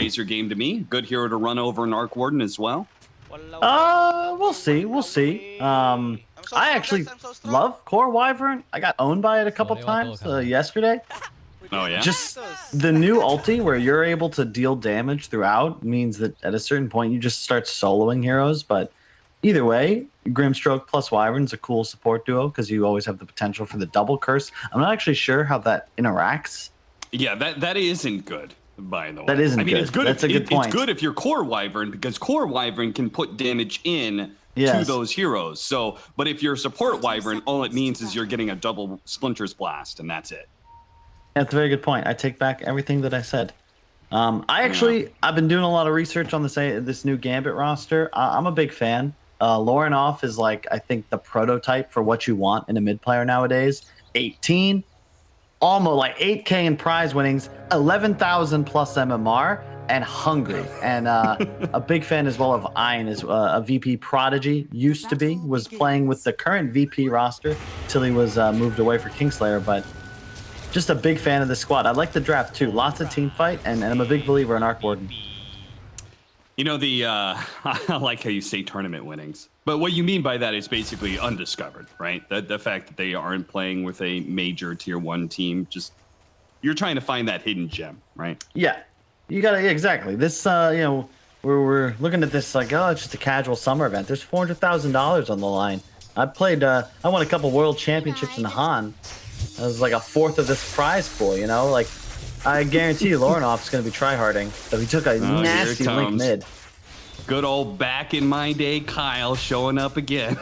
Razor game to me. Good hero to run over an Arc Warden as well. We'll see. We'll see. I actually love Core Wyvern. I got owned by it a couple times yesterday. Oh, yeah? Just the new ulti where you're able to deal damage throughout means that at a certain point you just start soloing heroes. But either way, Grimstroke plus Wyvern's a cool support duo because you always have the potential for the double curse. I'm not actually sure how that interacts. Yeah, that isn't good, by the way. That isn't I mean, good. It's good. That's a good point. It's good if you're Core Wyvern because Core Wyvern can put damage in to those heroes. So, but if you're support Wyvern, all it means is you're getting a double Splinter's Blast, and that's it. That's a very good point. I take back everything that I said. I've been doing a lot of research on this new Gambit roster. I'm a big fan. Lorenoff is like, I think, the prototype for what you want in a mid player nowadays. 18, almost like 8K in prize winnings, 11,000 plus MMR, and hungry. And a big fan as well of Iron, is a VP prodigy, used to be, was playing with the current VP roster till he was moved away for Kingslayer, but just a big fan of the squad. I like the draft too. Lots of team fight, and I'm a big believer in Arc Warden. You know, I like how you say tournament winnings, but what you mean by that is basically undiscovered, right? The fact that they aren't playing with a major tier 1 team, just you're trying to find that hidden gem, right? Yeah, you gotta exactly. This we're looking at this like, oh, it's just a casual summer event. There's $400,000 on the line. I won a couple world championships in Han. That was like a fourth of this prize pool, you know? Like, I guarantee you Lorenoff's going to be tryharding. So he took a nasty link mid. Good old back in my day Kyle showing up again.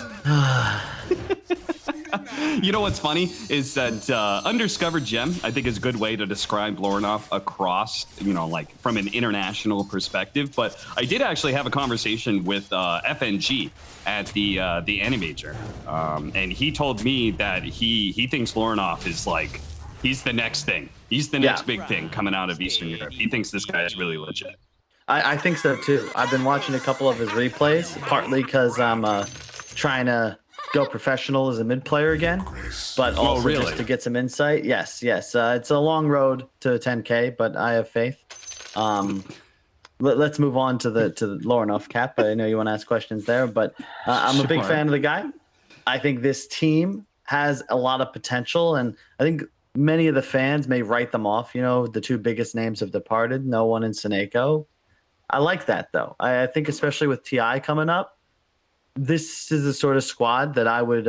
You know what's funny is that undiscovered gem, I think, is a good way to describe Lorenoff across, like from an international perspective. But I did actually have a conversation with FNG at the Animajor, and he told me that he thinks Lorenoff is like, he's the next thing. He's the next big thing coming out of Eastern Europe. He thinks this guy is really legit. I think so too. I've been watching a couple of his replays, partly because I'm trying to go professional as a mid player again, but also just to get some insight. Yes. It's a long road to 10K, but I have faith. Let's move on to the Lorenoff cap. I know you want to ask questions there, but I'm a big fan of the guy. I think this team has a lot of potential, and I think many of the fans may write them off. The two biggest names have departed, No One and Seneko. I like that, though. I think especially with TI coming up, this is the sort of squad that I would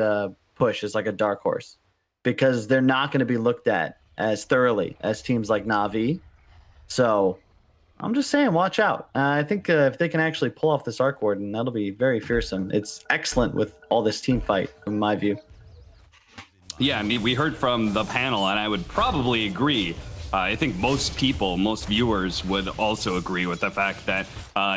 push as like a dark horse, because they're not going to be looked at as thoroughly as teams like Na'Vi. So I'm just saying, watch out. I think if they can actually pull off this Arc Warden, that'll be very fearsome. It's excellent with all this team fight, from my view. Yeah, I mean, we heard from the panel, and I would probably agree. I think most viewers would also agree with the fact that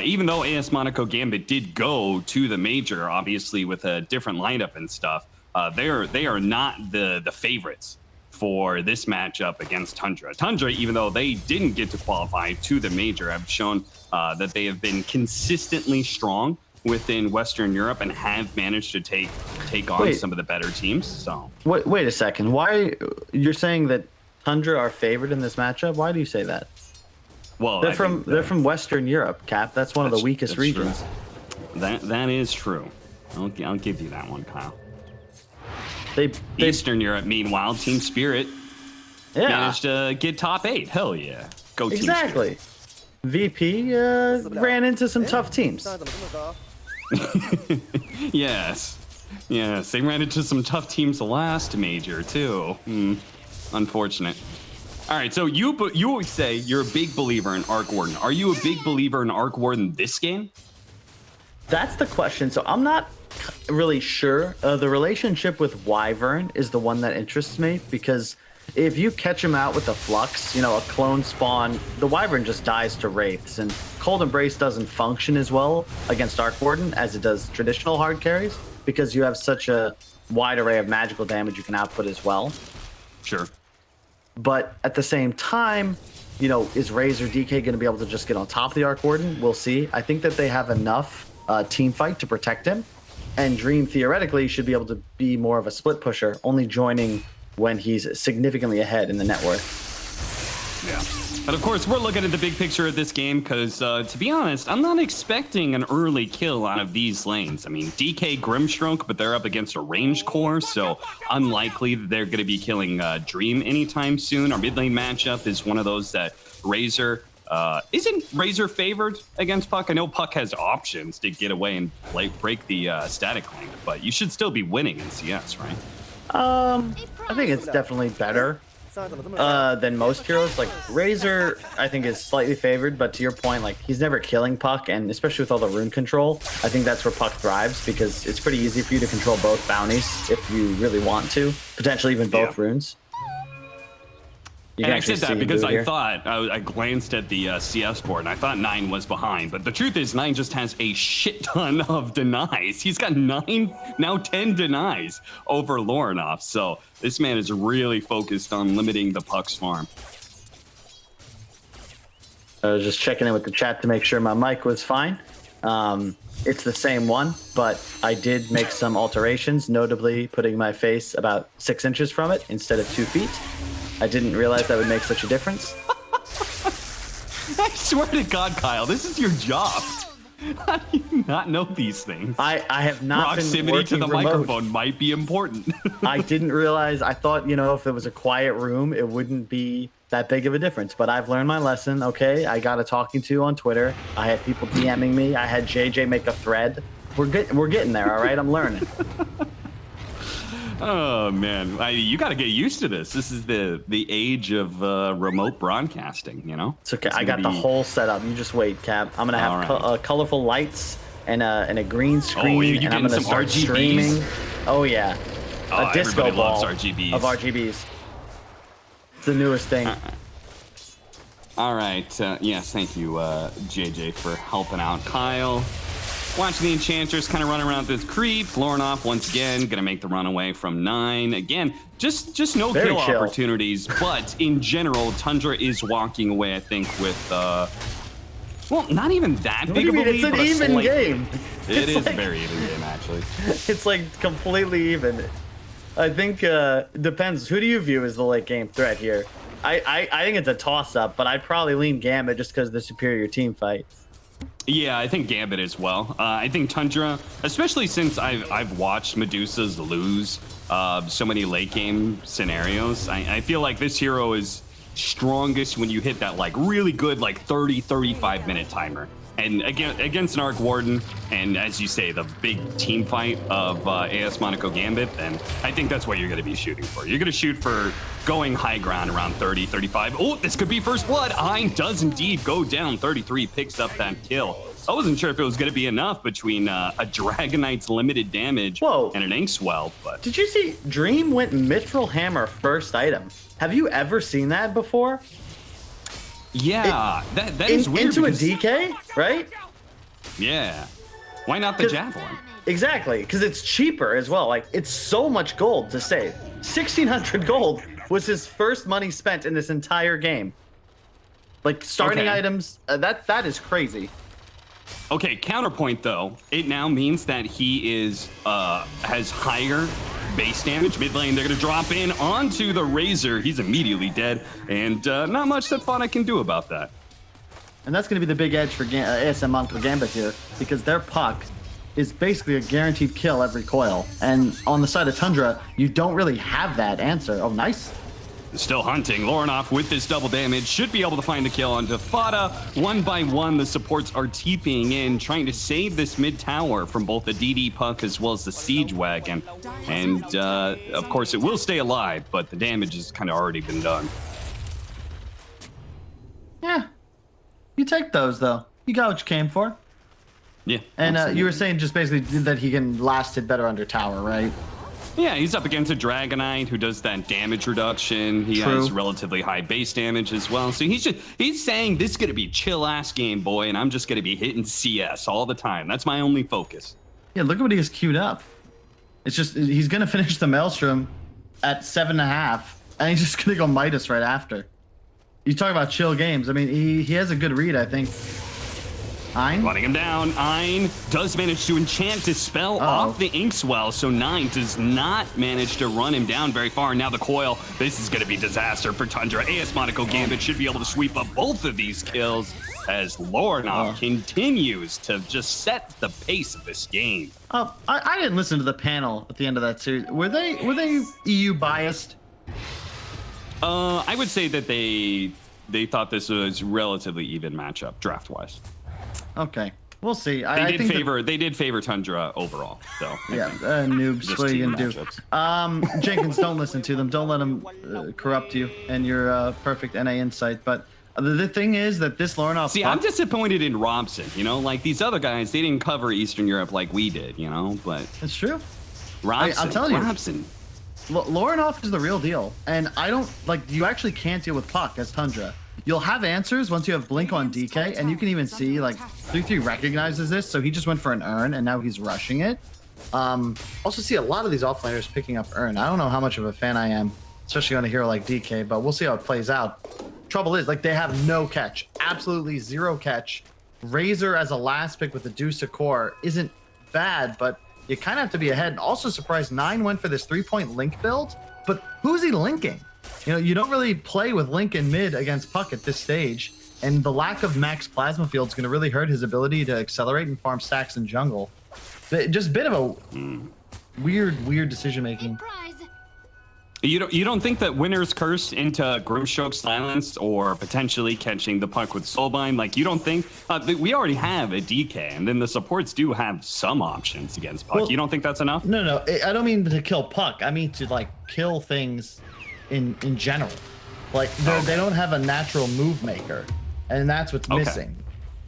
even though AS Monaco Gambit did go to the major, obviously with a different lineup and stuff, they are not the favorites for this matchup against Tundra. Tundra, even though they didn't get to qualify to the major, have shown that they have been consistently strong within Western Europe and have managed to take on some of the better teams. So wait a second. Why you're saying that Tundra are favored in this matchup? Why do you say that? Well, they're from Western Europe, Cap. That's one of the weakest regions. True. That is true. I'll give you that one, Kyle. Eastern Europe, meanwhile, Team Spirit managed to get top 8. Hell yeah, go Team Spirit. VP ran into some tough teams. Yes, they ran into some tough teams the last major too. Unfortunate. All right, so you always say you're a big believer in Arc Warden. Are you a big believer in Arc Warden this game? That's the question. So I'm not really sure. The relationship with Wyvern is the one that interests me, because if you catch him out with a Flux, a clone spawn, the Wyvern just dies to Wraiths, and Cold Embrace doesn't function as well against Arc Warden as it does traditional hard carries, because you have such a wide array of magical damage you can output as well. Sure. But at the same time, is Razor DK going to be able to just get on top of the Arc Warden? We'll see. I think that they have enough team fight to protect him, and Dream theoretically should be able to be more of a split pusher, only joining when he's significantly ahead in the net worth. Yeah. But of course, we're looking at the big picture of this game because, to be honest, I'm not expecting an early kill out of these lanes. I mean, DK Grimstroke, but they're up against a range core, so unlikely that they're going to be killing Dream anytime soon. Our mid lane matchup is one of those that Razor isn't Razor favored against Puck. I know Puck has options to get away and break the static link, but you should still be winning in CS, right? I think it's definitely better than most heroes. Like Razor, I think is slightly favored, but to your point, like he's never killing Puck, and especially with all the rune control, I think that's where Puck thrives because it's pretty easy for you to control both bounties if you really want to, potentially even both runes. And I said that because I thought, I glanced at the CS board and I thought 9 was behind. But the truth is 9 just has a shit ton of denies. He's got 9, now 10 denies over Lorinoff. So this man is really focused on limiting the Puck's farm. I was just checking in with the chat to make sure my mic was fine. It's the same one, but I did make some alterations, notably putting my face about 6 inches from it instead of 2 feet. I didn't realize that would make such a difference. I swear to God, Kyle, this is your job. How do you not know these things? I have not Proximity been working to the remote. microphone might be important. I didn't realize. I thought, you know, if it was a quiet room, it wouldn't be that big of a difference. But I've learned my lesson. Okay, I got a talking to on Twitter. I had people DMing me. I had JJ make a thread. We're getting there. All right, I'm learning. Oh man, you got to get used to this. This is the age of remote broadcasting. You know. It's okay. I got the whole setup. You just wait, Cap. I'm gonna have colorful lights and a green screen, and I'm gonna start RGBs? Streaming. Oh yeah, Oh, a disco everybody ball loves RGBs. of RGBs. It's the newest thing. All right. Yes, thank you, JJ, for helping out Kyle. Watching the Enchanters kind of run around this creep. Lorinoff once again gonna make the runaway from 9. Again, just no Very kill chill. opportunities. But in general, Tundra is walking away, I think, with well, not even that big of a lead. It's an even game. It is like, a very even game, actually. It's like completely even. I think depends. Who do you view as the late game threat here? I think it's a toss up, but I'd probably lean Gambit just because of the superior team fight. Yeah, I think Gambit as well. I think Tundra, especially since I've watched Medusas lose so many late game scenarios, I feel like this hero is strongest when you hit that like really good like 30-35 minute timer. And again, against an Arc Warden, and as you say, the big team fight of AS Monaco Gambit, then I think that's what you're going to be shooting for. You're going to shoot for going high ground around 30-35. Oh, this could be first blood. Hein does indeed go down. 33 picks up that kill. I wasn't sure if it was going to be enough between a Dragonite's limited damage and an Inkswell, but... Did you see Dream went Mithril Hammer first item? Have you ever seen that before? Yeah, that is weird. Into a DK, right? Yeah. Why not the Javelin? Exactly, because it's cheaper as well. Like, it's so much gold to save. 1,600 gold was his first money spent in this entire game. Like, starting items, that is crazy. Okay, counterpoint though, it now means that he is has higher base damage. Mid lane, they're gonna drop in onto the Razor. He's immediately dead, and not much that Fauna can do about that. And that's gonna be the big edge for ASM Monaco Gambit here, because their Puck is basically a guaranteed kill every coil. And on the side of Tundra, you don't really have that answer. Oh, nice. Still hunting. Lorinoff with this double damage should be able to find the kill onto Fada. One by one, the supports are TPing in, trying to save this mid tower from both the DD Puck as well as the Siege Wagon. And of course, it will stay alive, but the damage has kind of already been done. Yeah, you take those though. You got what you came for. Yeah. And you were saying just basically that he can last it better under tower, right? Yeah, he's up against a Dragonite who does that damage reduction. He has relatively high base damage as well. So he's saying this is gonna be chill ass game, boy, and I'm just gonna be hitting CS all the time. That's my only focus. Yeah, look at what he has queued up. It's just he's gonna finish the Maelstrom at 7.5, and he's just gonna go Midas right after. You talk about chill games. I mean, he has a good read, I think. Ein? Running him down. Ein does manage to enchant Dispel off the Inkswell, so 9 does not manage to run him down very far. Now the coil. This is going to be disaster for Tundra. AS Monaco Gambit should be able to sweep up both of these kills as Lorinov continues to just set the pace of this game. I didn't listen to the panel at the end of that series. Were they EU biased? I would say that they thought this was relatively even matchup draft-wise. Okay, we'll see. They did favor Tundra overall, so yeah, noobs. What are you gonna do? Jenkins, don't listen to them. Don't let them corrupt you and your perfect NA insight. But the thing is that this Lorinov. See, I'm disappointed in Robson. You know, like these other guys, they didn't cover Eastern Europe like we did. You know, but it's true. Robson, I'm telling you, Robson. Lorinov is the real deal, and I don't like. You actually can't deal with Puck as Tundra. You'll have answers once you have Blink on DK, and you can even see like 3-3 recognizes this, so he just went for an Urn, and now he's rushing it. Also see a lot of these offlaners picking up Urn. I don't know how much of a fan I am, especially on a hero like DK, but we'll see how it plays out. Trouble is, like, they have no catch, absolutely zero catch. Razor as a last pick with the Deuce core isn't bad, but you kind of have to be ahead. Also surprised 9 went for this 3-point Link build, but who's he linking? You know, you don't really play with Link in mid against Puck at this stage, and the lack of max plasma field is going to really hurt his ability to accelerate and farm stacks in jungle. Just a bit of a weird decision making. You don't think that Winner's Curse into Grimstroke Silence or potentially catching the Puck with Soulbind? Like, you don't think we already have a DK, and then the supports do have some options against Puck. Well, you don't think that's enough? No, I don't mean to kill Puck. I mean to like kill things in general. Like they don't have a natural move maker, and that's what's missing.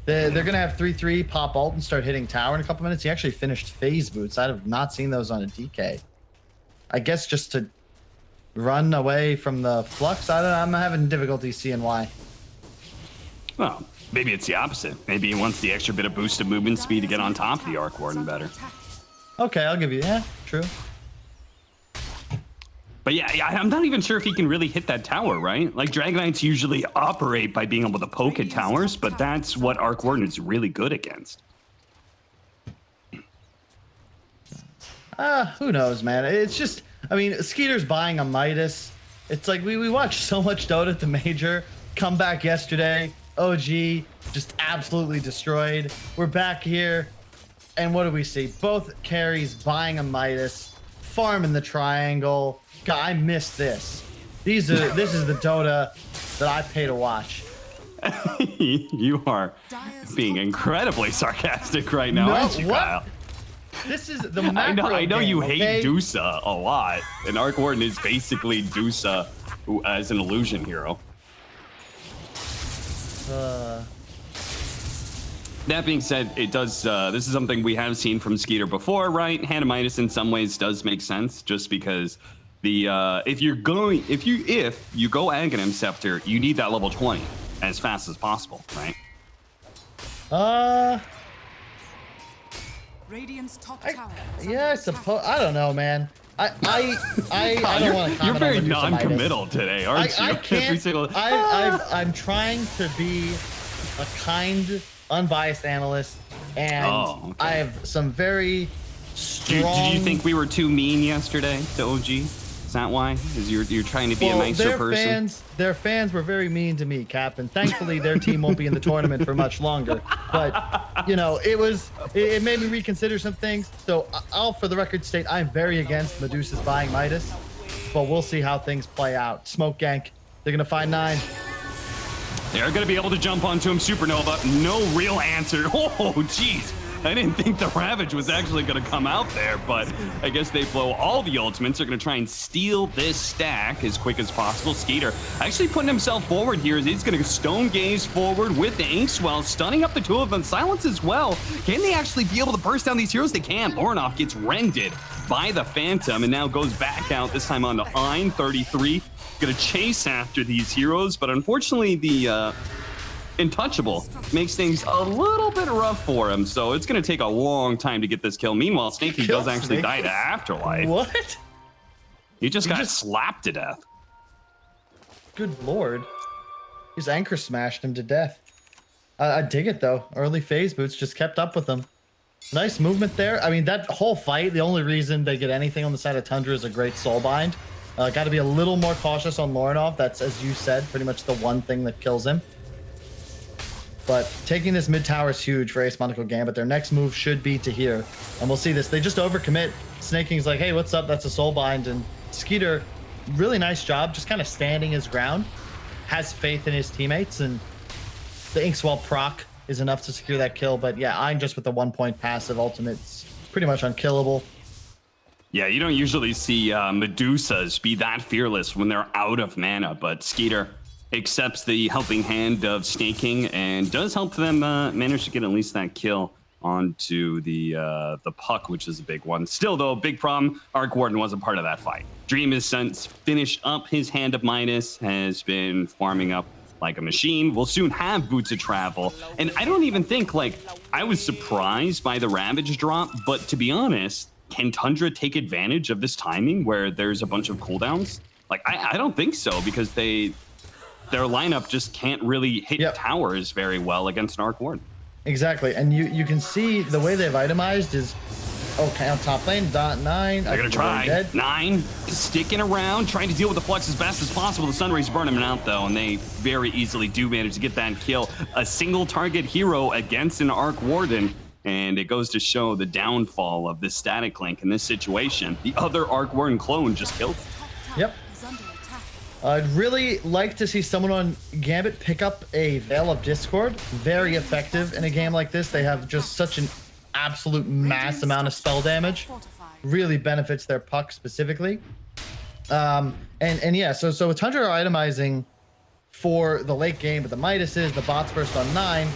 They're gonna have 3-3 pop ult and start hitting tower in a couple minutes. He actually finished phase boots. I have not seen those on a DK. I guess just to run away from the flux. I'm having difficulty seeing why. Well, maybe it's the opposite. Maybe he wants the extra bit of boosted movement speed to get on top of the Arc Warden better. Okay, I'll give you, yeah, true. But yeah, I'm not even sure if he can really hit that tower, right? Like, Dragon Knights usually operate by being able to poke at towers, but that's what Arc Warden is really good against. Who knows, man? It's just, I mean, Skeeter's buying a Midas. It's like we watched so much Dota at the major. Come back yesterday, OG just absolutely destroyed. We're back here, and what do we see? Both carries buying a Midas, farming the triangle. God, I miss this. This is the Dota that I pay to watch. You are being incredibly sarcastic right now, aren't you, Kyle? This is the macro I know game, you okay? hate Dusa a lot, and Arc Warden is basically Dusa as an illusion hero. That being said, it does. This is something we have seen from Skeeter before, right? Hannah Midas in some ways does make sense, just because the if you go Aghanim Scepter, you need that level 20 as fast as possible, right? Yeah, I suppose. I don't know, man. I don't want to comment. You're very non-committal today, aren't you? I can't. I'm trying to be a kind, unbiased analyst, and I have some very strong. Did you think we were too mean yesterday to OG? Is that why? Is you're trying to be a nicer person? Their fans were very mean to me, Cap, and thankfully their team won't be in the tournament for much longer. But you know, it made me reconsider some things. So I'll, for the record, state I'm very against Medusa's buying Midas, but we'll see how things play out. Smoke gank. They're gonna find 9. They're gonna be able to jump onto him. Supernova. No real answer. Oh, jeez. I didn't think the Ravage was actually going to come out there, but I guess they blow all the ultimates. They're going to try and steal this stack as quick as possible. Skeeter actually putting himself forward here. He's going to stone gaze forward with the Inkswell, stunning up the two of them. Silence as well. Can they actually be able to burst down these heroes? They can. Lorinov gets rended by the Phantom and now goes back out, this time on the Ein. 33. Going to chase after these heroes, but unfortunately the Untouchable makes things a little bit rough for him, so it's going to take a long time to get this kill. Meanwhile, Snakey does actually die to Afterlife. What? He just got slapped to death. Good lord. His anchor smashed him to death. I dig it though. Early phase boots just kept up with them. Nice movement there. I mean, that whole fight, the only reason they get anything on the side of Tundra is a great soul bind. Got to be a little more cautious on Lorinov. That's, as you said, pretty much the one thing that kills him. But taking this mid tower is huge for Ace Monaco Gambit. Their next move should be to here. And we'll see this. They just overcommit. Snaking's like, hey, what's up? That's a soul bind. And Skeeter, really nice job, just kind of standing his ground. Has faith in his teammates. And the Inkswell proc is enough to secure that kill. But yeah, I'm just with the 1 point passive ultimate's pretty much unkillable. Yeah, you don't usually see Medusas be that fearless when they're out of mana, but Skeeter accepts the helping hand of Snaking and does help them manage to get at least that kill onto the puck, which is a big one. Still, though, big problem, Arc Warden wasn't part of that fight. Dream has since finished up his Hand of Midas, has been farming up like a machine. We'll soon have Boots of Travel. And I don't even think, like, I was surprised by the Ravage drop, but to be honest, can Tundra take advantage of this timing where there's a bunch of cooldowns? Like, I don't think so, because their lineup just can't really hit towers very well against an Arc Ward. Exactly, and you can see the way they've itemized is, okay, on top lane, .9. They're gonna try. 9, sticking around, trying to deal with the Flux as best as possible. The Sunrays burn him out, though, and they very easily do manage to get that kill. A single target hero against an Arc Warden, and it goes to show the downfall of this Static Link in this situation. The other Arc Warden clone just killed him. Yep. I'd really like to see someone on Gambit pick up a Veil of Discord. Very effective in a game like this. They have just such an absolute mass amount of spell damage. Really benefits their puck specifically. And yeah, so with Tundra itemizing for the late game, but the Midases, the bots first on 9.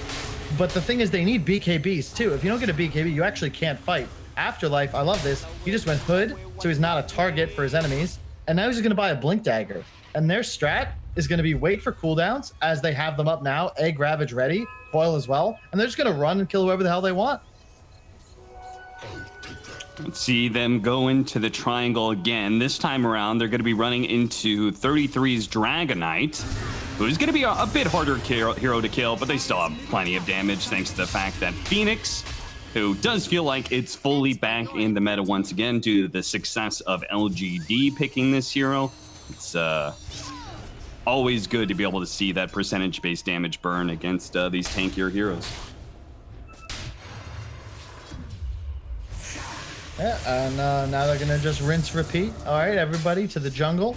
But the thing is, they need BKBs too. If you don't get a BKB, you actually can't fight. Afterlife, I love this. He just went Hood, so he's not a target for his enemies. And now he's going to buy a Blink Dagger. And their strat is going to be wait for cooldowns as they have them up now. Egg Ravage ready, Coil as well. And they're just going to run and kill whoever the hell they want. Let's see them go into the triangle again. This time around, they're going to be running into 33's Dragonite, who's going to be a bit harder hero to kill, but they still have plenty of damage thanks to the fact that Phoenix, who does feel like it's fully back in the meta once again due to the success of LGD picking this hero. It's always good to be able to see that percentage-based damage burn against these tankier heroes. Yeah, and now they're going to just rinse, repeat. All right, everybody to the jungle.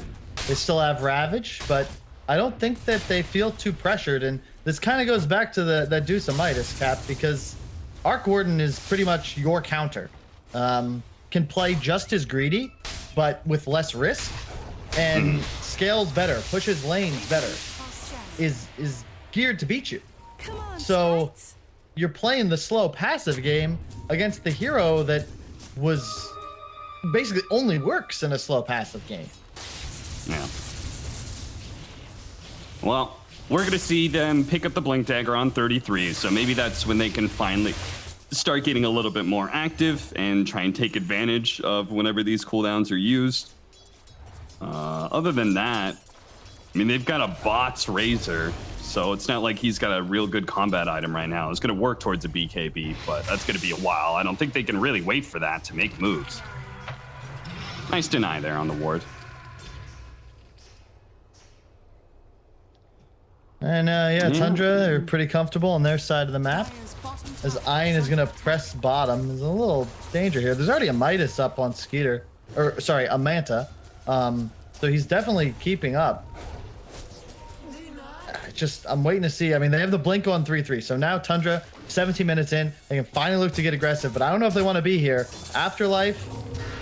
They still have Ravage, but I don't think that they feel too pressured. And this kind of goes back to that Deuce of Midas, Cap, because Arc Warden is pretty much your counter. Can play just as greedy, but with less risk. And scales better, pushes lanes better, is geared to beat you. So you're playing the slow passive game against the hero that was basically only works in a slow passive game. Yeah. Well, we're going to see them pick up the Blink Dagger on 33, so maybe that's when they can finally start getting a little bit more active and try and take advantage of whenever these cooldowns are used. Other than that, I mean, they've got a bot's Razor, so it's not like he's got a real good combat item right now. It's going to work towards a BKB, but that's going to be a while. I don't think they can really wait for that to make moves. Nice deny there on the ward. And yeah, Tundra, they're pretty comfortable on their side of the map. As Iron is going to press bottom, there's a little danger here. There's already a Midas up on Skeeter, or sorry, a Manta. So he's definitely keeping up. I'm waiting to see. I mean, they have the blink on 3-3. So now Tundra, 17 minutes in, they can finally look to get aggressive, but I don't know if they want to be here. Afterlife,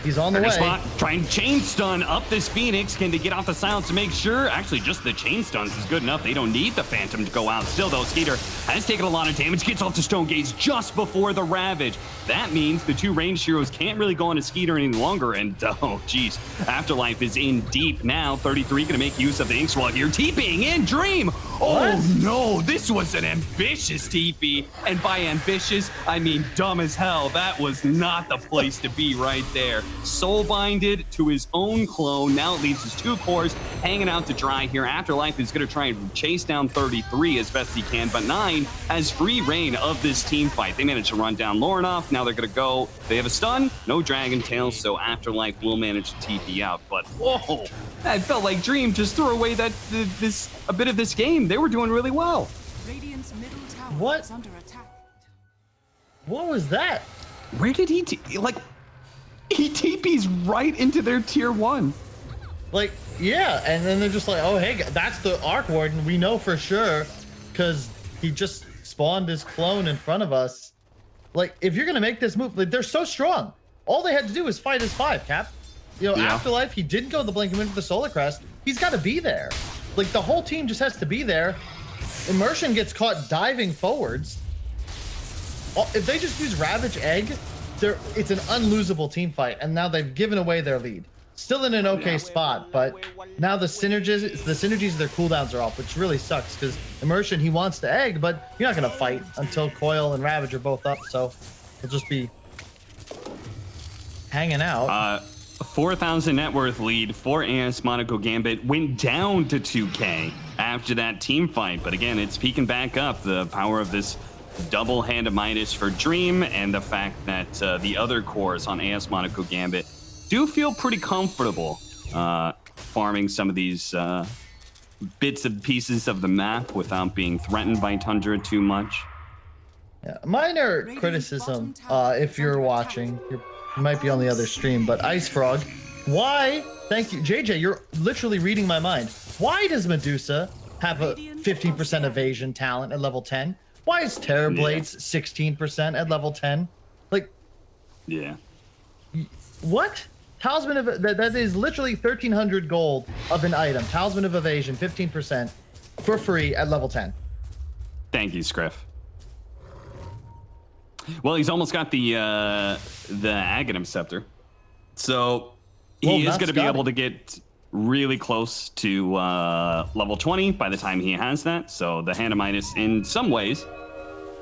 he's on the way. Spot, trying chain stun up this Phoenix. Can they get off the silence to make sure? Actually, just the chain stuns is good enough. They don't need the Phantom to go out. Still, though, Skeeter has taken a lot of damage. Gets off the Stone Gaze just before the Ravage. That means the two ranged heroes can't really go on a Skeeter any longer. And, oh, geez, Afterlife is in deep now. 33 going to make use of the Inkswell here. TPing in Dream. Oh no, this was an ambitious TP. And by ambitious, I mean dumb as hell. That was not the place to be right there. Soul-binded to his own clone. Now it leaves his 2 cores hanging out to dry here. Afterlife is going to try and chase down 33 as best he can, but 9 has free reign of this team fight. They managed to run down Lornoff. Now they're going to go. They have a stun, no Dragon Tails, so Afterlife will manage to TP out. But whoa, that felt like Dream just threw away a bit of this game. They were doing really well. Radiant's middle tower What? is under attack. What was that? Where did he he TP's right into their tier 1. Like, yeah, and then they're just like, oh, hey, that's the Arc Warden. We know for sure because he just spawned his clone in front of us. Like, if you're going to make this move, like, they're so strong. All they had to do was fight his 5, Cap. You know, Yeah. Afterlife, he didn't go the Blink into the Solar Crest. He's got to be there. Like, the whole team just has to be there. Immersion gets caught diving forwards. If they just use Ravage Egg, it's an unlosable team fight, and now they've given away their lead. Still in an okay spot, but now the synergies of their cooldowns are off, which really sucks because Immersion, he wants to egg, but you're not going to fight until Coil and Ravage are both up, so he'll just be hanging out. 4,000 net worth lead for AS Monaco Gambit went down to 2K after that team fight, but again, it's peaking back up. The power of this double hand of Midas for Dream and the fact that the other cores on AS Monaco Gambit do feel pretty comfortable farming some of these bits and pieces of the map without being threatened by Tundra too much. Yeah, minor criticism, if you're watching, you might be on the other stream, but Ice Frog, why? Thank you, JJ. You're literally reading my mind. Why does Medusa have a 15% evasion talent at level 10? Why is Terrorblades 16% at level 10? Like, yeah, what? Talisman of that is literally 1,300 gold of an item. Talisman of Evasion, 15% for free at level 10. Thank you, Scriff. Well, he's almost got the Aghanim Scepter, so he is going to be able to get really close to level 20 by the time he has that. So the Hand of Midas, in some ways,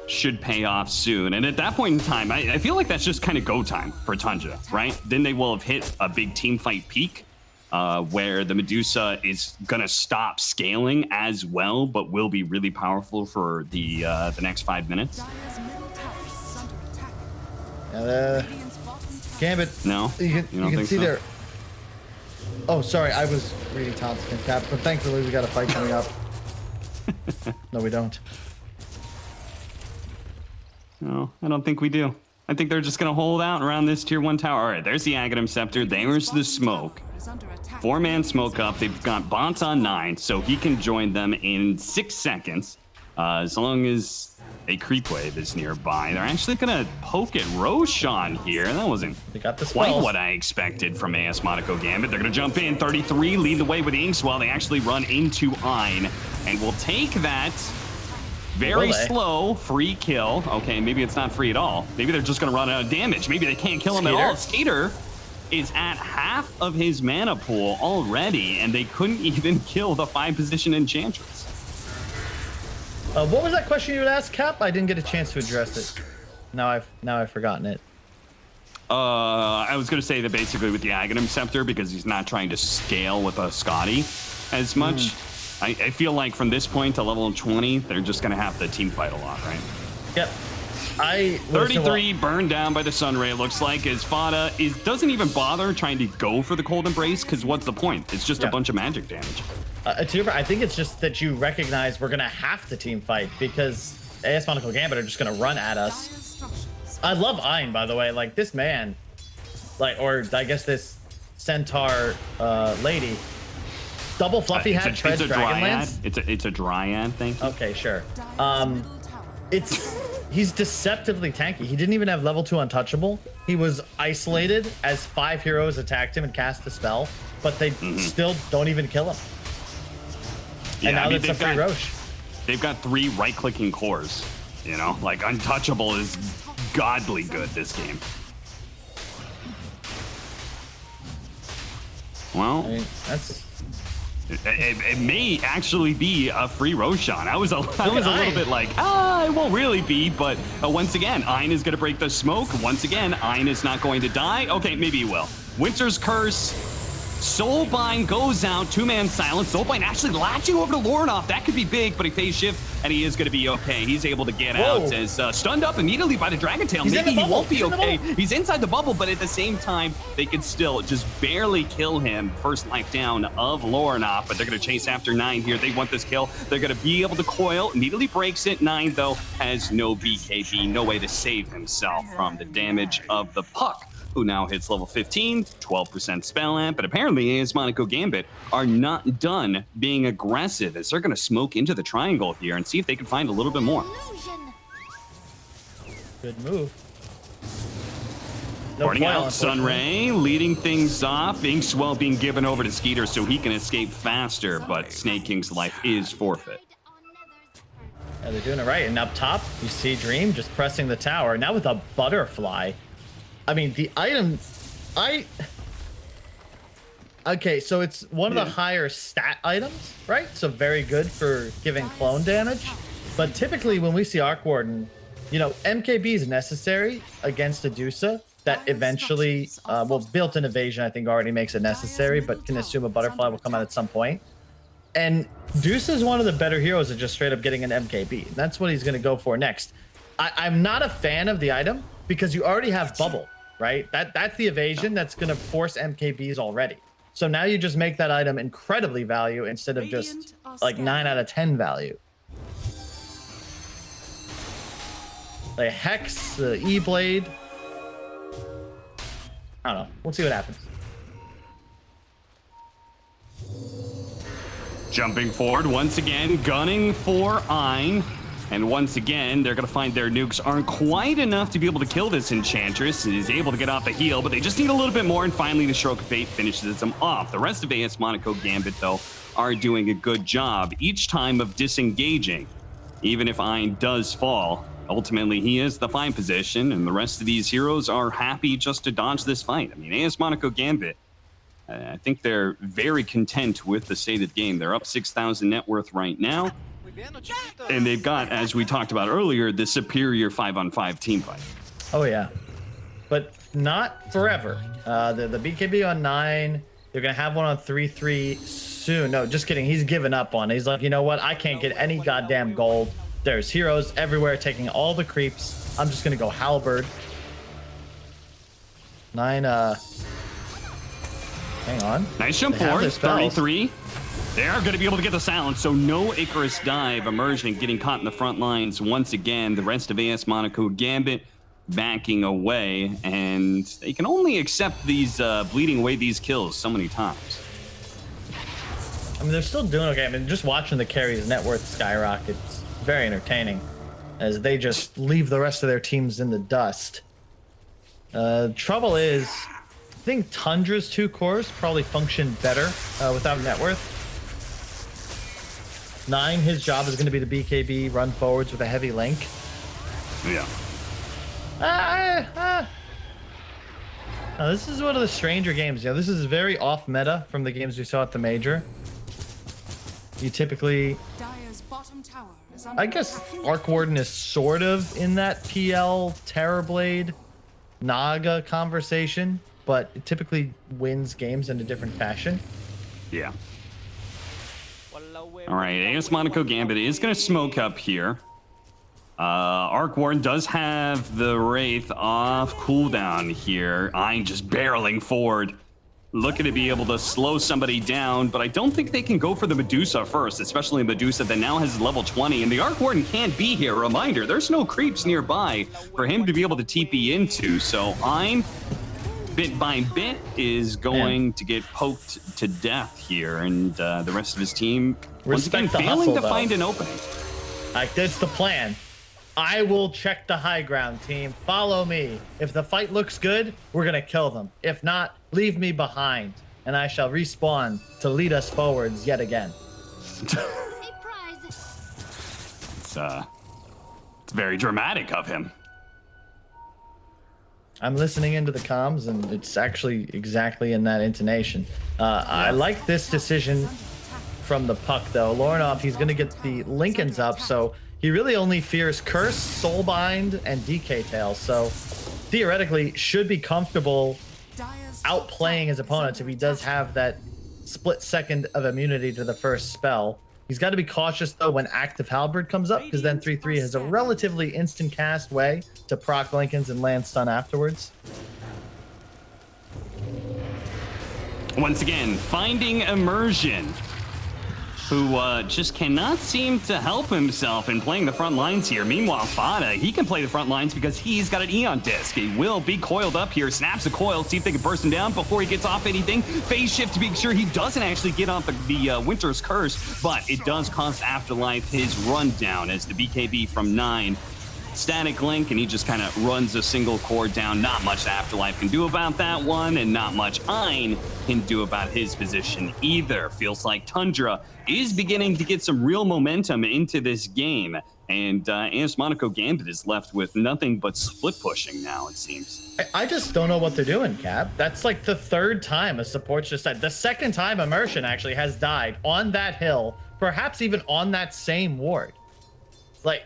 should pay off soon. And at that point in time, I feel like that's just kind of go time for Tundra, right? Then they will have hit a big team fight peak where the Medusa is going to stop scaling as well, but will be really powerful for the next 5 minutes. Dire's middle tower is under attack. Radiant's bottom tower. Gambit. No? You can think see so? there. Oh, sorry, I was reading Taunts against Cap, but thankfully we got a fight coming up. No, we don't. No, I don't think we do. I think they're just going to hold out around this tier 1 tower. All right, there's the Aghanim Scepter. There's the smoke. 4-man smoke up. They've got bots on 9, so he can join them in 6 seconds. As long as a creep wave is nearby. They're actually going to poke at Roshan here. That wasn't They got the quite spells. what I expected from AS Monaco Gambit. They're going to jump in. 33 lead the way with the Inkswell. They actually run into Ein and will take that. Very slow free kill. Okay, maybe it's not free at all. Maybe they're just going to run out of damage. Maybe they can't kill him at all. Skater is at half of his mana pool already, and they couldn't even kill the 5-position Enchantress. What was that question you would ask, Cap? I didn't get a chance to address it. Now I've forgotten it. I was going to say that basically with the Aghanim Scepter, because he's not trying to scale with a Scotty as much. I feel like from this point to level 20, they're just going to have to team fight a lot, right? Yep. 33 burned down by the Sunray, it looks like, as Fada doesn't even bother trying to go for the Cold Embrace, because what's the point? It's just a bunch of magic damage. I think it's just that you recognize we're going to have to team fight, because AS Monaco Gambit are just going to run at us. I love Ein, by the way. Like, this man, or I guess this Centaur lady, double fluffy hat, treads Dragonlance. It's a Dryad, thank you. Okay, sure. He's deceptively tanky. He didn't even have level 2 untouchable. He was isolated as 5 heroes attacked him and cast a spell, but they still don't even kill him. Yeah, and now it's a free Roche. They've got 3 right-clicking cores, you know? Like, untouchable is godly good this game. Well, I mean, It may actually be a free Roshan. I was a little bit like, it won't really be, but once again, Ein is going to break the smoke. Once again, Ein is not going to die. Okay, maybe he will. Winter's Curse. Soulbind goes out, two-man silence. Soulbind actually latching over to Lornoff. That could be big, but he phase shift, and he is going to be okay. He's able to get out as stunned up immediately by the Dragon Tail. Maybe he won't be okay. He's inside the bubble, but at the same time, they could still just barely kill him. First life down of Lornoff, but they're going to chase after 9 here. They want this kill. They're going to be able to coil. Immediately breaks it. 9, though, has no BKB. No way to save himself from the damage of the puck, who now hits level 15, 12% spell amp, but apparently AS Monaco Gambit are not done being aggressive as they're going to smoke into the triangle here and see if they can find a little bit more. Good move. Porting out Sunray, leading things off. Inkswell being given over to Skeeter so he can escape faster, but Snake King's life is forfeit. Yeah, they're doing it right. And up top, you see Dream just pressing the tower. Now with a butterfly. I mean, the item, okay, so it's one of the higher stat items, right? So very good for giving clone damage. But typically when we see Arc Warden, you know, MKB is necessary against a Dusa that eventually, well, built-in evasion I think already makes it necessary, but can assume a butterfly will come out at some point. And Dusa is one of the better heroes at just straight up getting an MKB. And that's what he's going to go for next. I'm not a fan of the item because you already have Bubble. Right? That's the evasion that's going to force MKBs already. So now you just make that item incredibly value instead of just like 9 out of 10 value. The Hex, the E-Blade. I don't know. We'll see what happens. Jumping forward once again, gunning for Ein. And once again, they're going to find their nukes aren't quite enough to be able to kill this Enchantress. It is able to get off the heal, but they just need a little bit more, and finally the Stroke of Fate finishes them off. The rest of AS Monaco Gambit, though, are doing a good job each time of disengaging. Even if Ein does fall, ultimately he is the fine position, and the rest of these heroes are happy just to dodge this fight. I mean, AS Monaco Gambit, I think they're very content with the state of the game. They're up 6,000 net worth right now. And they've got, as we talked about earlier, the superior 5-on-5 team fight. Oh, yeah. But not forever. The BKB on 9. They're going to have one on 3-3 soon. No, just kidding. He's given up on it. He's like, you know what? I can't get any goddamn gold. There's heroes everywhere taking all the creeps. I'm just going to go Halberd. 9, hang on. Nice jump forward. 33. They are going to be able to get the silence, so no Icarus dive emerging, getting caught in the front lines once again. The rest of AS Monaco Gambit backing away, and they can only accept these bleeding away these kills so many times. I mean, they're still doing okay. I mean, just watching the carries net worth skyrocket, it's very entertaining as they just leave the rest of their teams in the dust. Trouble is, I think Tundra's 2 cores probably function better without net worth. 9, his job is going to be the BKB, run forwards with a heavy link. Yeah. Now, this is one of the stranger games. You know, this is very off meta from the games we saw at the major. You typically, I guess, Arc Warden is sort of in that PL Terrorblade Naga conversation, but it typically wins games in a different fashion. Yeah. All right, AS Monaco Gambit is going to smoke up here. Arc Warden does have the Wraith off cooldown here. Ein just barreling forward, looking to be able to slow somebody down, but I don't think they can go for the Medusa first, especially Medusa that now has level 20, and the Arc Warden can't be here. Reminder, there's no creeps nearby for him to be able to TP into, so Ein, bit by bit, is going to get poked to death here, and the rest of his team once again failing to find an opening. Like, that's the plan. I will check the high ground, team. Follow me. If the fight looks good, we're gonna kill them. If not, leave me behind, and I shall respawn to lead us forwards yet again. It's very dramatic of him. I'm listening into the comms, and it's actually exactly in that intonation. I like this decision from the puck, though. Lorinov, he's going to get the Lincolns up, so he really only fears Curse, Soulbind, and DK Tail. So theoretically, should be comfortable outplaying his opponents if he does have that split second of immunity to the first spell. He's got to be cautious, though, when Active Halberd comes up, because then 3-3 has a relatively instant cast way to proc Lincolns and land stun afterwards. Once again, finding Immersion, who just cannot seem to help himself in playing the front lines here. Meanwhile, Fada, he can play the front lines because he's got an Eon disc. He will be coiled up here, snaps a coil, see if they can burst him down before he gets off anything. Phase shift to make sure he doesn't actually get off the Winter's Curse, but it does cost Afterlife his rundown as the BKB from 9. Static Link, and he just kind of runs a single core down. Not much Afterlife can do about that one, and not much Ein can do about his position either. Feels like Tundra is beginning to get some real momentum into this game, and AS Monaco Gambit is left with nothing but split pushing now, it seems. I just don't know what they're doing, Cap. That's like the third time a support's just died. The second time Immersion actually has died on that hill, perhaps even on that same ward. Like,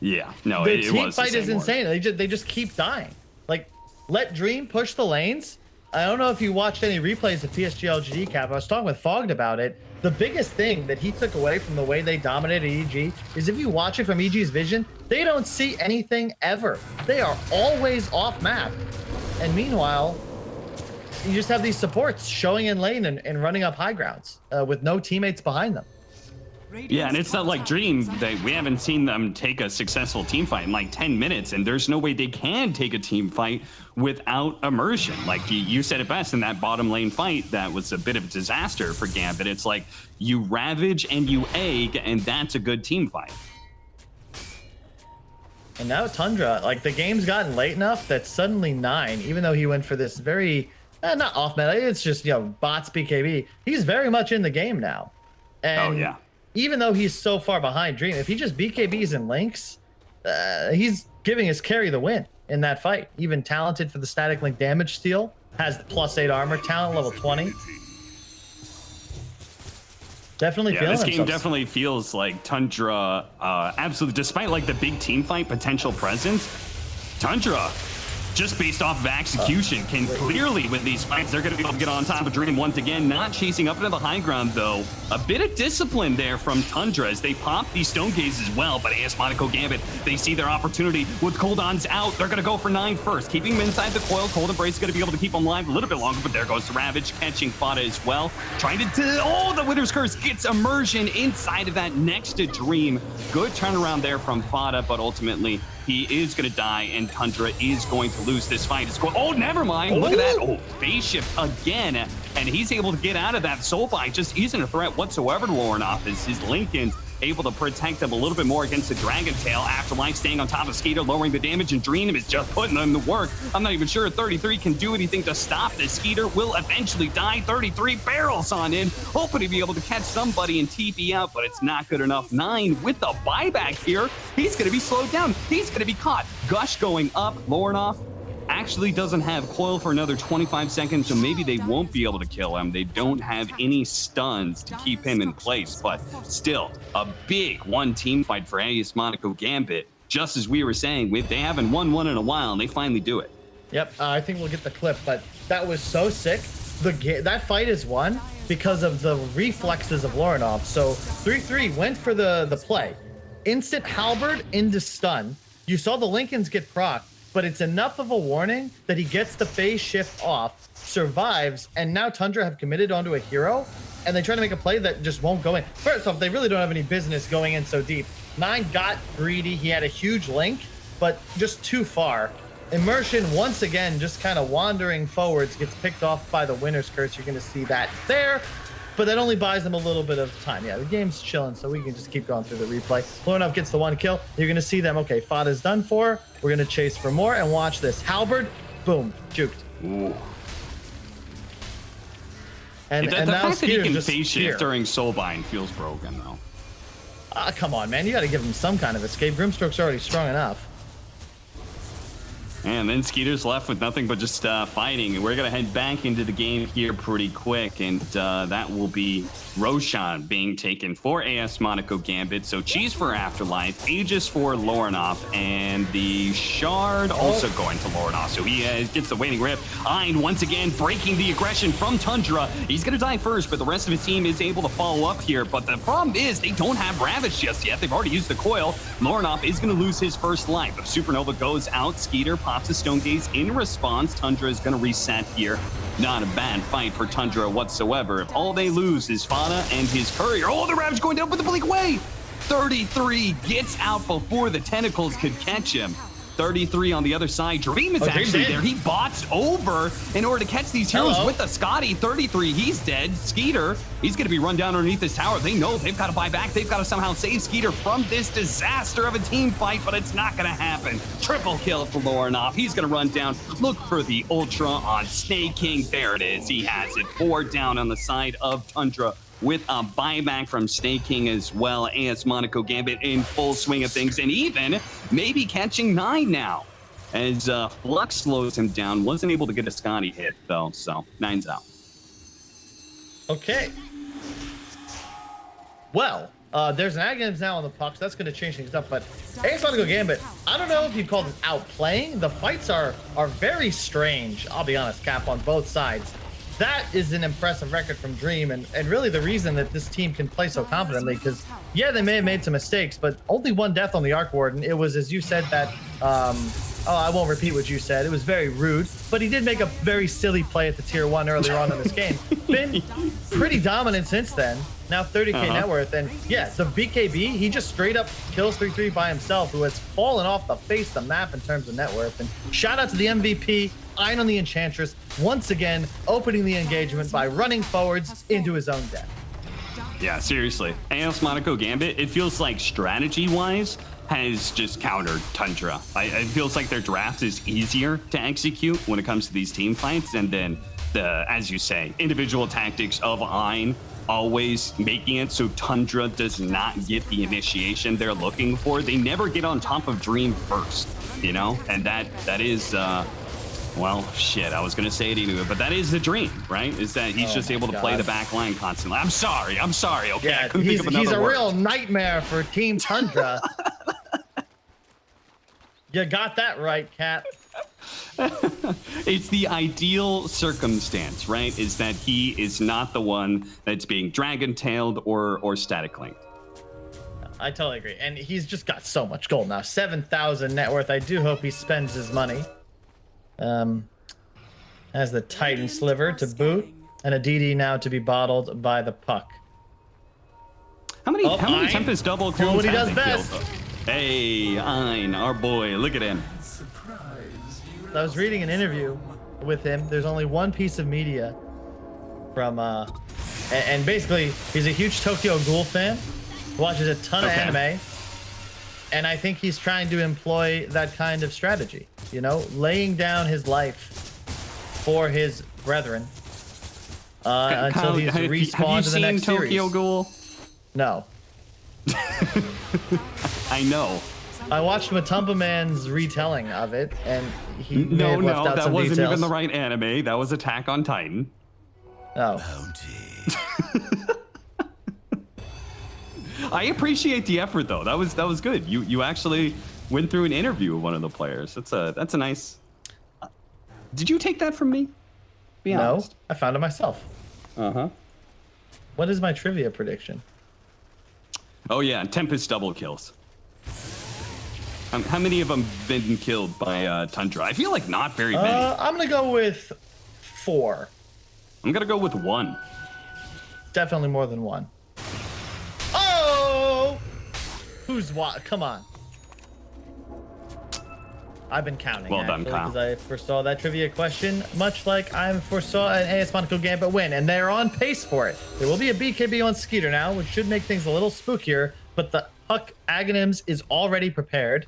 yeah, no, the it team was fight the is same insane. They just keep dying. Like, let Dream push the lanes. I don't know if you watched any replays of PSG LGD, Cap. I was talking with Fogged about it. The biggest thing that he took away from the way they dominated EG is if you watch it from EG's vision, they don't see anything ever. They are always off map. And meanwhile, you just have these supports showing in lane and running up high grounds with no teammates behind them. Yeah, and it's not like Dream that we haven't seen them take a successful team fight in like 10 minutes, and there's no way they can take a team fight without Immersion. Like you said it best in that bottom lane fight, that was a bit of a disaster for Gambit. It's like you ravage and you egg, and that's a good team fight. And now Tundra, like the game's gotten late enough that suddenly 9, even though he went for this very, not off meta, it's just, you know, bots BKB, he's very much in the game now. And oh, yeah. Even though he's so far behind Dream, if he just BKBs and links, he's giving his carry the win in that fight. Even talented for the static link damage steal, has the +8 armor, talent level 20. Definitely feeling this game themselves. definitely feels like Tundra, absolutely, despite like the big team fight potential presence, Tundra, just based off of execution, can clearly win these fights. They're going to be able to get on top of Dream once again, not chasing up into the high ground, though. A bit of discipline there from Tundra as they pop these Stone Gaze as well, but AS Monaco Gambit, they see their opportunity. With cooldowns out, they're going to go for 9 first, keeping him inside the coil. Cold Embrace is going to be able to keep him alive a little bit longer, but there goes the Ravage, catching Fada as well. Trying to, oh, the Winter's Curse gets Immersion inside of that next to Dream. Good turnaround there from Fada, but ultimately, he is going to die, and Tundra is going to lose this fight. It's oh, never mind. Look at that. Oh, phase shift again. And he's able to get out of that. Soulbind just isn't a threat whatsoever to Lorinov as his Lincoln's able to protect him a little bit more against the Dragon Tail. Afterlife staying on top of Skeeter, lowering the damage, and Dream is just putting them to work. I'm not even sure 33 can do anything to stop this. Skeeter will eventually die. 33 barrels on in, hoping to be able to catch somebody and TP out, but it's not good enough. 9 with the buyback here. He's going to be slowed down. He's going to be caught. Gush going up. Lorinov actually doesn't have coil for another 25 seconds, so maybe they won't be able to kill him. They don't have any stuns to keep him in place, but still a big one team fight for AS Monaco Gambit. Just as we were saying, they haven't won one in a while, and they finally do it. Yep, I think we'll get the clip, but that was so sick. That fight is won because of the reflexes of Lorinov. So 3-3 went for the play. Instant halberd into stun. You saw the Lincolns get proc, but it's enough of a warning that he gets the phase shift off, survives, and now Tundra have committed onto a hero, and they try to make a play that just won't go in. First off, they really don't have any business going in so deep. 9 got greedy. He had a huge link, but just too far. Immersion, once again, just kind of wandering forwards, gets picked off by the Winter's Curse. You're going to see that there, but that only buys them a little bit of time. Yeah, the game's chilling, so we can just keep going through the replay. Lorinov gets the 1 kill. You're going to see them, okay, Fada's done for. We're going to chase for more, and watch this. Halberd, boom, juked. Ooh. And the now fact that he can just phase shift here. during Soulbind feels broken, though. Come on, man. You got to give him some kind of escape. Grimstroke's already strong enough. And then Skeeter's left with nothing but just fighting. We're going to head back into the game here pretty quick, and that will be Roshan being taken for AS Monaco Gambit. So Cheese for Afterlife, Aegis for Lornoff, and the Shard also going to Lornoff. So he gets the waiting rip. Ein once again breaking the aggression from Tundra. He's going to die first, but the rest of his team is able to follow up here. But the problem is they don't have Ravage just yet. They've already used the coil. Lornoff is going to lose his first life. If Supernova goes out, Skeeter pops a Stone Gaze in response. Tundra is going to reset here. Not a bad fight for Tundra whatsoever. If all they lose is Fana and his courier. Oh, the Ravage going down with the Blink Way. 33 gets out before the tentacles could catch him. 33 on the other side. Dream is actually there. He bots over in order to catch these heroes with the Scotty. 33, he's dead. Skeeter, he's going to be run down underneath this tower. They know they've got to buy back. They've got to somehow save Skeeter from this disaster of a team fight, but it's not going to happen. Triple kill for Lornoff. He's going to run down. Look for the Ultra on Snake King. There it is. He has it. 4 down on the side of Tundra, with a buyback from Snake King as well. AS Monaco Gambit in full swing of things, and even maybe catching 9 now as Flux slows him down. Wasn't able to get a Scotty hit though, so 9's out. Okay. Well, there's an Aghanim's now on the puck, so that's going to change things up. But AS Monaco Gambit, I don't know if you call them outplaying. The fights are very strange. I'll be honest, Cap, on both sides. That is an impressive record from Dream, and really the reason that this team can play so confidently, because yeah, they may have made some mistakes, but only 1 death on the Arc Warden. It was, as you said, that I won't repeat what you said. It was very rude, but he did make a very silly play at the tier 1 earlier on in this game. Been pretty dominant since then. Now 30k net worth, and yeah, the BKB, he just straight up kills 3-3 by himself, who has fallen off the face of the map in terms of net worth. And shout out to the MVP, Ein on the Enchantress, once again opening the engagement by running forwards into his own death. Yeah, seriously. AS Monaco Gambit, it feels like strategy-wise has just countered Tundra. It feels like their draft is easier to execute when it comes to these team fights, and then the, as you say, individual tactics of Ein always making it so Tundra does not get the initiation they're looking for. They never get on top of Dream first, you know? And that is, well, shit, I was going to say it anyway, but that is the dream, right? Is that he's just able to play the back line constantly. I'm sorry, okay? Yeah, I couldn't think of another he's a word. real nightmare for Team Tundra. You got that right, Cap. It's the ideal circumstance, right? Is that he is not the one that's being dragon-tailed or static linked. I totally agree. And he's just got so much gold now. 7,000 net worth. I do hope he spends his money. Has the Titan Sliver to boot, and a DD now to be bottled by the puck. How many Tempest double kills what he have does they best. killed, though? Hey, Ein, our boy, look at him. I was reading an interview with him. There's only one piece of media from, and basically he's a huge Tokyo Ghoul fan, watches a ton of anime, and I think he's trying to employ that kind of strategy, you know, laying down his life for his brethren until he's respawned to the next series. Have you seen Tokyo Ghoul? No. I know. I watched Matumba Man's retelling of it, and he may have left out that some wasn't details. even the right anime. That was Attack on Titan. Oh. I appreciate the effort, though. That was good. You actually went through an interview with one of the players. That's a nice. Did you take that from me? Be honest. No, I found it myself. What is my trivia prediction? Oh yeah, Tempest double kills. How many of them been killed by Tundra? I feel like not very many. I'm gonna go with 4. I'm gonna go with 1. Definitely more than 1. Oh! Who's what? Come on. I've been counting. Well done, Kyle. Because I foresaw that trivia question, much like I foresaw an AS Monaco Gambit win, and they're on pace for it. There will be a BKB on Skeeter now, which should make things a little spookier, but the Puck Aghanims is already prepared.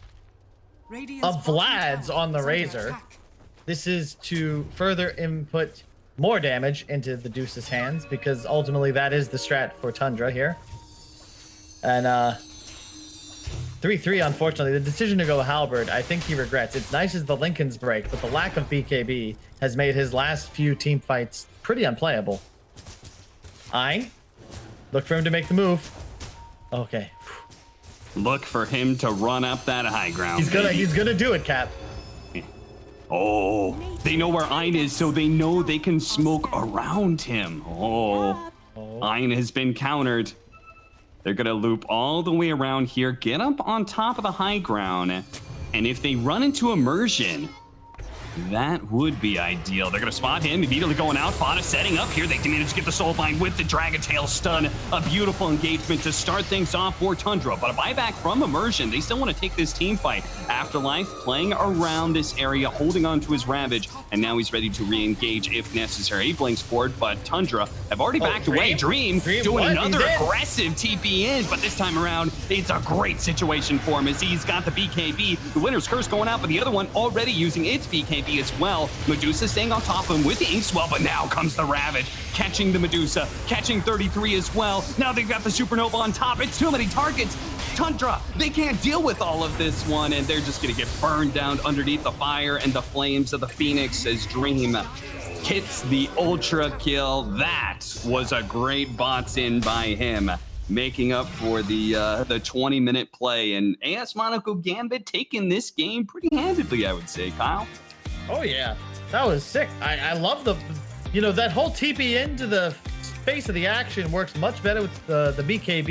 Vlad's on the Razor. This is to further input more damage into the Deuce's hands, because ultimately that is the strat for Tundra here. And 3-3, unfortunately. The decision to go Halberd, I think he regrets. It's nice as the Lincoln's break, but the lack of BKB has made his last few team fights pretty unplayable. Look for him to make the move. Okay. Look for him to run up that high ground. He's gonna do it, Cap. Oh, they know where Ein is, so they know they can smoke around him. Oh, Ein has been countered. They're gonna loop all the way around here, get up on top of the high ground, and if they run into immersion, that would be ideal. They're gonna spot him, immediately going out. Fada setting up here. They manage to get the Soulbind with the Dragon Tail stun. A beautiful engagement to start things off for Tundra, but a buyback from immersion. They still want to take this team fight. Afterlife playing around this area, holding on to his Ravage, and now he's ready to re-engage if necessary. He blinks forward, but Tundra have already backed away. Dream doing another aggressive TP in, but this time around, it's a great situation for him as he's got the BKB. The Winner's Curse going out, but the other one already using its BKB as well. Medusa staying on top of him with the Inkswell, but now comes the Ravage, catching the Medusa, catching 33 as well. Now they've got the Supernova on top. It's too many targets. Tundra, they can't deal with all of this one, and they're just gonna get burned down underneath the fire and the flames of the Phoenix as Dream hits the ultra kill. That was a great bots in by him, making up for the 20-minute play. And AS Monaco Gambit taking this game pretty handedly, I would say, Kyle. Oh yeah, that was sick. I love that whole TP into the face of the action works much better with the BKB.